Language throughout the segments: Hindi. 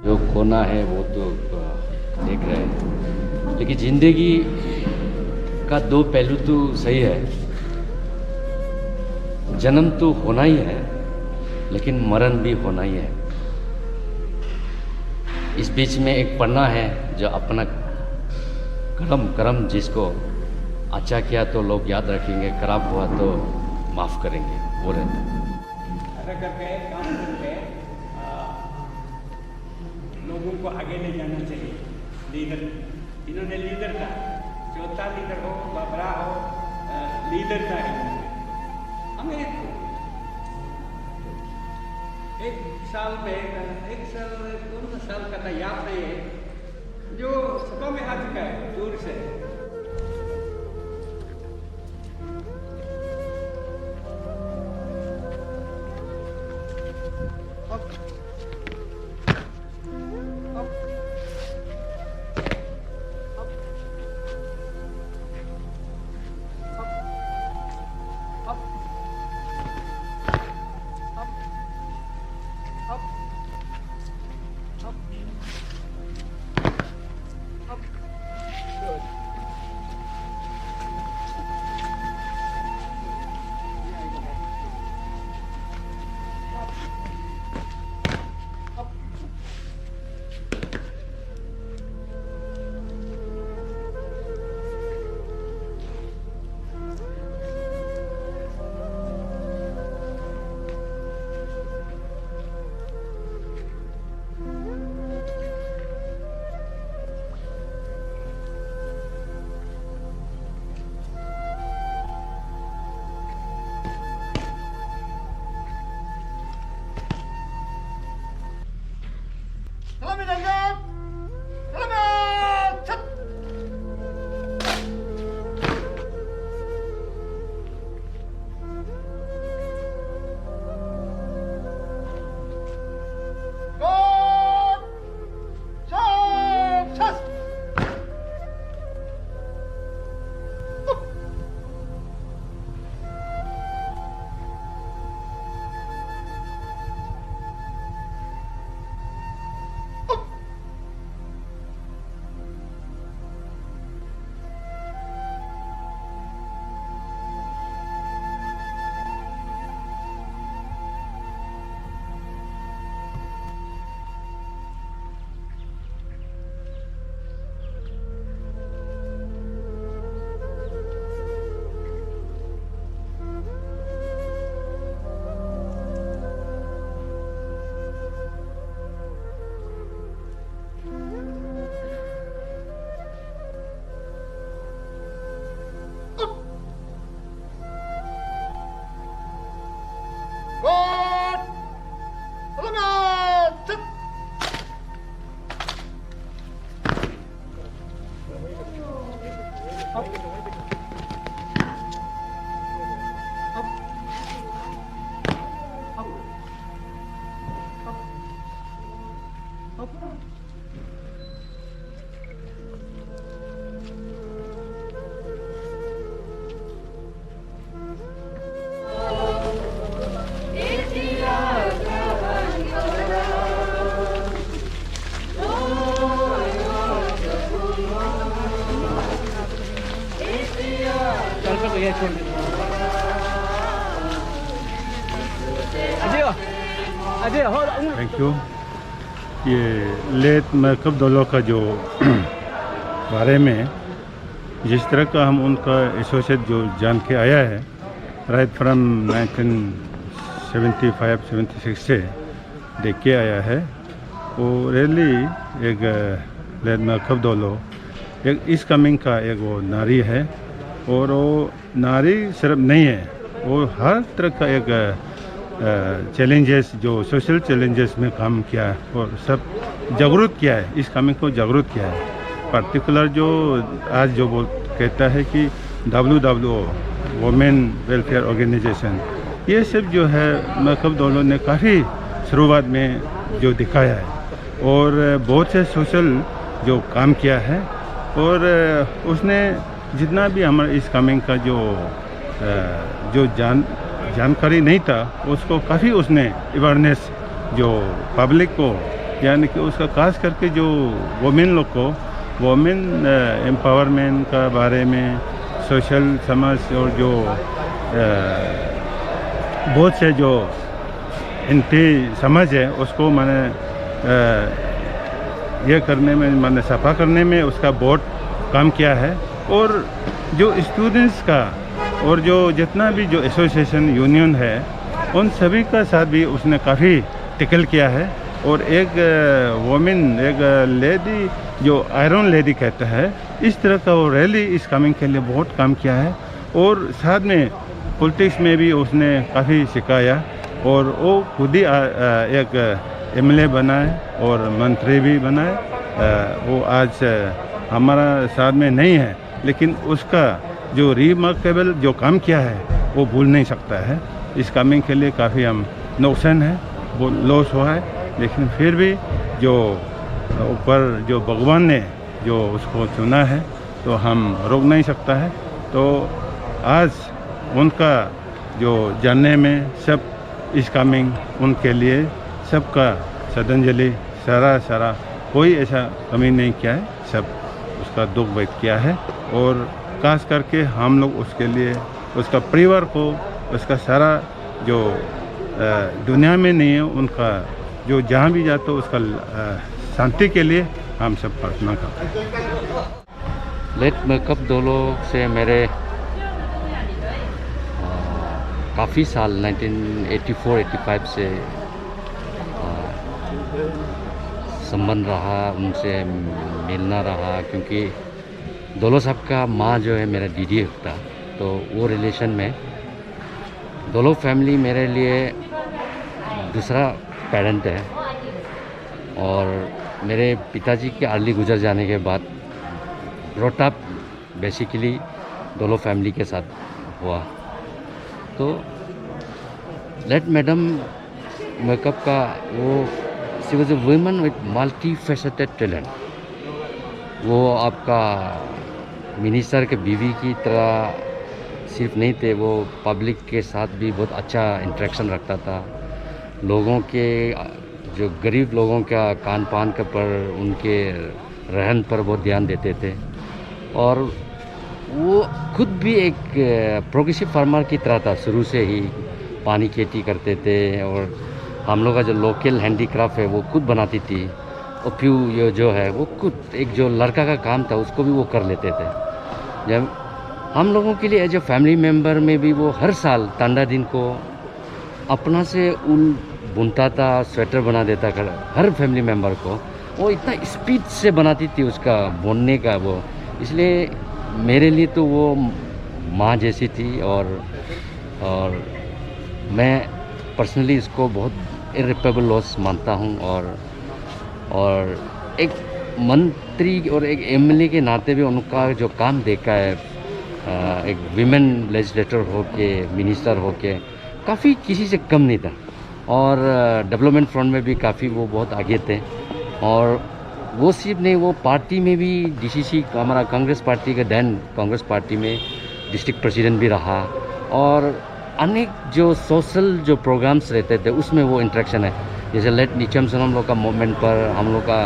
जो खोना है वो तो देख रहे हैं, लेकिन ज़िंदगी का दो पहलू तो सही है। जन्म तो होना ही है, लेकिन मरण भी होना ही है। इस बीच में एक पन्ना है जो अपना कर्म जिसको अच्छा किया तो लोग याद रखेंगे, खराब हुआ तो माफ़ करेंगे, वो रहता है। ऐसा करके काम करके लोगों को आगे ले जाना चाहिए। लीडर, इन्होंने लीडर था, चौथा लीडर हो, बड़ा हो, लीडर था इन्होंने। हमें एक साल कौन सा साल का था याद नहीं है, जो सभा में आ चुका है दूर से। Thank you. ये लेट मरकब दौला का जो बारे में जिस तरह का हम उनका एसोसिएट जो जान के आया है, राइट फ्रॉम 1975-76 से देख के आया है, वो रियली एक लेट मरकब दौला एक इस कमिंग का एक वो नारी है। और वो नारी सिर्फ नहीं है, वो हर तरह का एक चैलेंजेस जो सोशल चैलेंजेस में काम किया है और सब जागरूक किया है, इस काम को जागरूक किया है। पर्टिकुलर जो आज जो कहता है कि WWO वुमेन वेलफेयर ऑर्गेनाइजेशन, ये सब जो है मरकब दौला ने काफ़ी शुरुआत में जो दिखाया है और बहुत से सोशल जो काम किया है। और उसने जितना भी हमारे इस कामिंग का जो जानकारी नहीं था, उसको काफ़ी उसने अवेयरनेस जो पब्लिक को यानी कि उसका खास करके जो वुमेन लोग को वुमेन एम्पावरमेंट का बारे में सोशल समझ और जो बहुत से जो इनकी समझ है उसको मैंने ये करने में मैंने सफा करने में उसका बहुत काम किया है। और जो स्टूडेंट्स का और जो जितना भी जो एसोसिएशन यूनियन है उन सभी का साथ भी उसने काफ़ी टिकल किया है। और एक वुमेन एक लेडी जो आयरन लेडी कहता है इस तरह का वो रैली इस कमिंग के लिए बहुत काम किया है। और साथ में पॉलिटिक्स में भी उसने काफ़ी सिखाया और वो खुद ही एक एमएलए बनाए और मंत्री भी बनाए। वो आज हमारा साथ में नहीं है लेकिन उसका जो रिमार्केबल जो काम किया है वो भूल नहीं सकता है। इस कमिंग के लिए काफ़ी हम नुकसान है, वो लॉस हुआ है, लेकिन फिर भी जो ऊपर जो भगवान ने जो उसको चुना है तो हम रोक नहीं सकता है। तो आज उनका जो जानने में सब इस कमिंग उनके लिए सबका श्रद्धांजलि सारा कोई ऐसा कमी नहीं किया है, सब उसका दुख व्यक्त किया है। और खास करके हम लोग उसके लिए उसका परिवार को उसका सारा जो दुनिया में नहीं है उनका जो जहाँ भी जाता हो उसका शांति के लिए हम सब प्रार्थना करते हैं। लेट मेकअप दोलो से मेरे काफ़ी साल 1984-85 से संबंध रहा, उनसे मिलना रहा, क्योंकि दोलो साहब का माँ जो है मेरा दीदी था, तो वो रिलेशन में दोलो फैमिली मेरे लिए दूसरा पेरेंट है। और मेरे पिताजी के अर्ली गुजर जाने के बाद ब्रॉट अप बेसिकली दोलो फैमिली के साथ हुआ। तो लेट मैडम मेकअप का वो she was a woman with multi faceted talent. वो आपका मिनिस्टर के बीवी की तरह सिर्फ नहीं थे, वो पब्लिक के साथ भी बहुत अच्छा इंटरेक्शन रखता था। लोगों के जो गरीब लोगों का खान पान के पर उनके रहन पर बहुत ध्यान देते थे। और वो खुद भी एक प्रोग्रेसिव फार्मर की तरह था, शुरू से ही पानी खेती करते थे। और हम लोग का जो लोकल हैंडीक्राफ्ट है वो खुद बनाती थी। और फिर ये जो है वो खुद एक जो लड़का का काम था उसको भी वो कर लेते थे। जब हम लोगों के लिए एज ए फैमिली मेम्बर में भी वो हर साल ठंडा दिन को अपना से ऊन बुनता था, स्वेटर बना देता था हर फैमिली मेम्बर को। वो इतना स्पीड से बनाती थी उसका बुनने का वो, इसलिए मेरे लिए तो वो माँ जैसी थी। और मैं पर्सनली इसको बहुत इररिपेबल लॉस मानता हूँ। और एक मंत्री और एक एमएलए के नाते भी उनका जो काम देखा है, एक विमेन लेजिस्लेटर हो के, मिनिस्टर हो के, काफ़ी किसी से कम नहीं था। और डेवलपमेंट फ्रंट में भी काफ़ी वो बहुत आगे थे। और वो सिर्फ नहीं, वो पार्टी में भी डीसीसी हमारा कांग्रेस पार्टी के दैन कांग्रेस पार्टी में डिस्ट्रिक्ट प्रेसिडेंट भी रहा। और अनेक जो सोशल जो प्रोग्राम्स रहते थे उसमें वो इंटरेक्शन है। जैसे लेट नीचम से हम लोग का मूवमेंट पर हम लोग का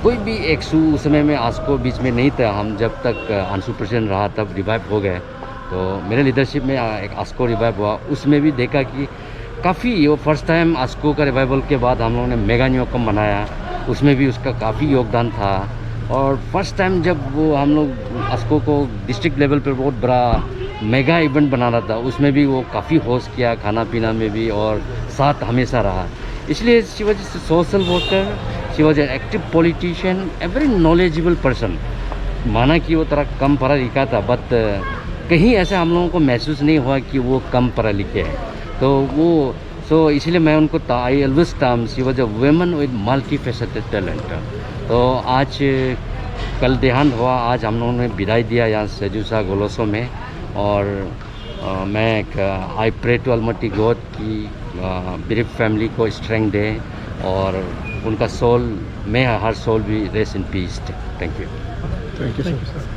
कोई भी एक उस समय में आस्को बीच में नहीं था। हम जब तक अंशु प्रेसिडेंट रहा तब रिवाइव हो गए। तो मेरे लीडरशिप में एक आस्को रिवाइव हुआ, उसमें भी देखा कि काफ़ी वो फर्स्ट टाइम आस्को का रिवाइवल के बाद हम लोगों ने मेगा न्यूकम बनाया, उसमें भी उसका काफ़ी योगदान था। और फर्स्ट टाइम जब वो हम लोग आस्को को डिस्ट्रिक्ट लेवल पर बहुत बड़ा मेगा इवेंट बनाना था, उसमें भी वो काफ़ी होस्ट किया, खाना पीना में भी, और साथ हमेशा रहा। इसलिए she was social worker, she was an active politician, a very knowledgeable person. माना कि वो तरह कम पढ़ा लिखा था, बट कहीं ऐसा हम लोगों को महसूस नहीं हुआ कि वो कम पढ़ा लिखे हैं। तो वो इसलिए मैं उनको I always term she was a woman with multi faceted talent. तो आज कल देहांत हुआ, आज हम लोगों ने विदाई दिया यहाँ सेजूसा गोलोसो में। और मैं I pray to almighty God की ब्रीफ फैमिली को स्ट्रेंथ दे और उनका सोल में हर सोल भी rest in peace. Thank you sir.